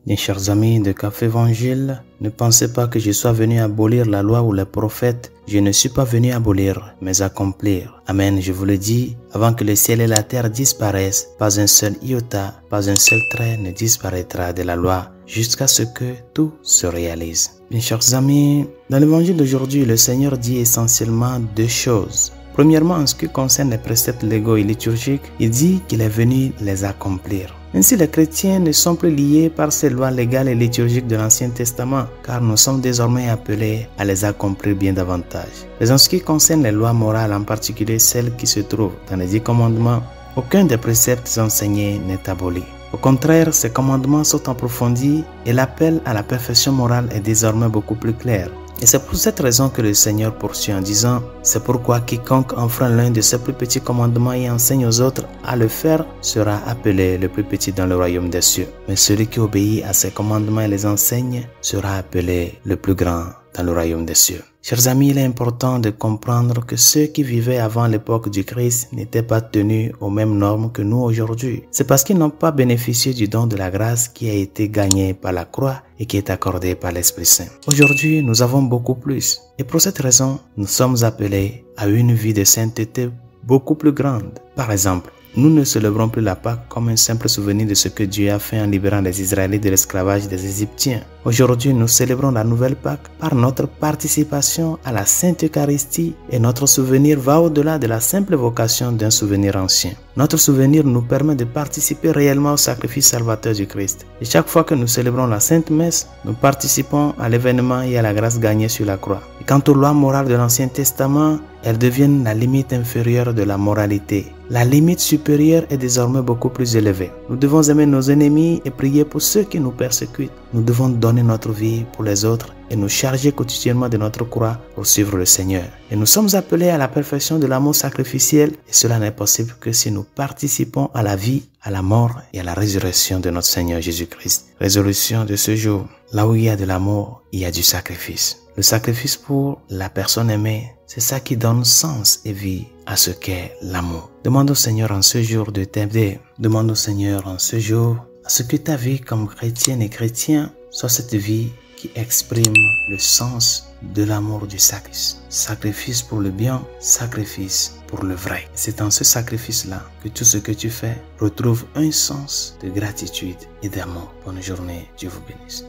Mes chers amis de Café Évangile, ne pensez pas que je sois venu abolir la loi ou les prophètes. Je ne suis pas venu abolir, mais accomplir. Amen, je vous le dis, avant que le ciel et la terre disparaissent, pas un seul iota, pas un seul trait ne disparaîtra de la loi, jusqu'à ce que tout se réalise. Mes chers amis, dans l'évangile d'aujourd'hui, le Seigneur dit essentiellement deux choses. Premièrement, en ce qui concerne les préceptes légaux et liturgiques, il dit qu'il est venu les accomplir. Ainsi, les chrétiens ne sont plus liés par ces lois légales et liturgiques de l'Ancien Testament, car nous sommes désormais appelés à les accomplir bien davantage. Mais en ce qui concerne les lois morales, en particulier celles qui se trouvent dans les 10 commandements, aucun des préceptes enseignés n'est aboli. Au contraire, ces commandements sont approfondis et l'appel à la perfection morale est désormais beaucoup plus clair. Et c'est pour cette raison que le Seigneur poursuit en disant « C'est pourquoi quiconque enfreint l'un de ses plus petits commandements et enseigne aux autres à le faire sera appelé le plus petit dans le royaume des cieux. Mais celui qui obéit à ses commandements et les enseigne sera appelé le plus grand dans le royaume des cieux. » Chers amis, il est important de comprendre que ceux qui vivaient avant l'époque du Christ n'étaient pas tenus aux mêmes normes que nous aujourd'hui. C'est parce qu'ils n'ont pas bénéficié du don de la grâce qui a été gagné par la croix et qui est accordé par l'Esprit Saint. Aujourd'hui, nous avons beaucoup plus. Et pour cette raison, nous sommes appelés à une vie de sainteté beaucoup plus grande. Par exemple, nous ne célébrons plus la Pâque comme un simple souvenir de ce que Dieu a fait en libérant les Israélites de l'esclavage des Égyptiens. Aujourd'hui, nous célébrons la nouvelle Pâque par notre participation à la Sainte Eucharistie et notre souvenir va au-delà de la simple vocation d'un souvenir ancien. Notre souvenir nous permet de participer réellement au sacrifice salvateur du Christ. Et chaque fois que nous célébrons la Sainte Messe, nous participons à l'événement et à la grâce gagnée sur la croix. Et quant aux lois morales de l'Ancien Testament, elles deviennent la limite inférieure de la moralité. La limite supérieure est désormais beaucoup plus élevée. Nous devons aimer nos ennemis et prier pour ceux qui nous persécutent. Nous devons donner notre vie pour les autres et nous charger quotidiennement de notre croix pour suivre le Seigneur. Et nous sommes appelés à la perfection de l'amour sacrificiel et cela n'est possible que si nous participons à la vie, à la mort et à la résurrection de notre Seigneur Jésus-Christ. Résolution de ce jour, là où il y a de l'amour, il y a du sacrifice. Le sacrifice pour la personne aimée, c'est ça qui donne sens et vie à ce qu'est l'amour. Demande au Seigneur en ce jour de t'aider. Demande au Seigneur en ce jour à ce que ta vie comme chrétienne et chrétien soit cette vie qui exprime le sens de l'amour du sacrifice. Sacrifice pour le bien, sacrifice pour le vrai. C'est en ce sacrifice-là que tout ce que tu fais retrouve un sens de gratitude et d'amour. Bonne journée, Dieu vous bénisse.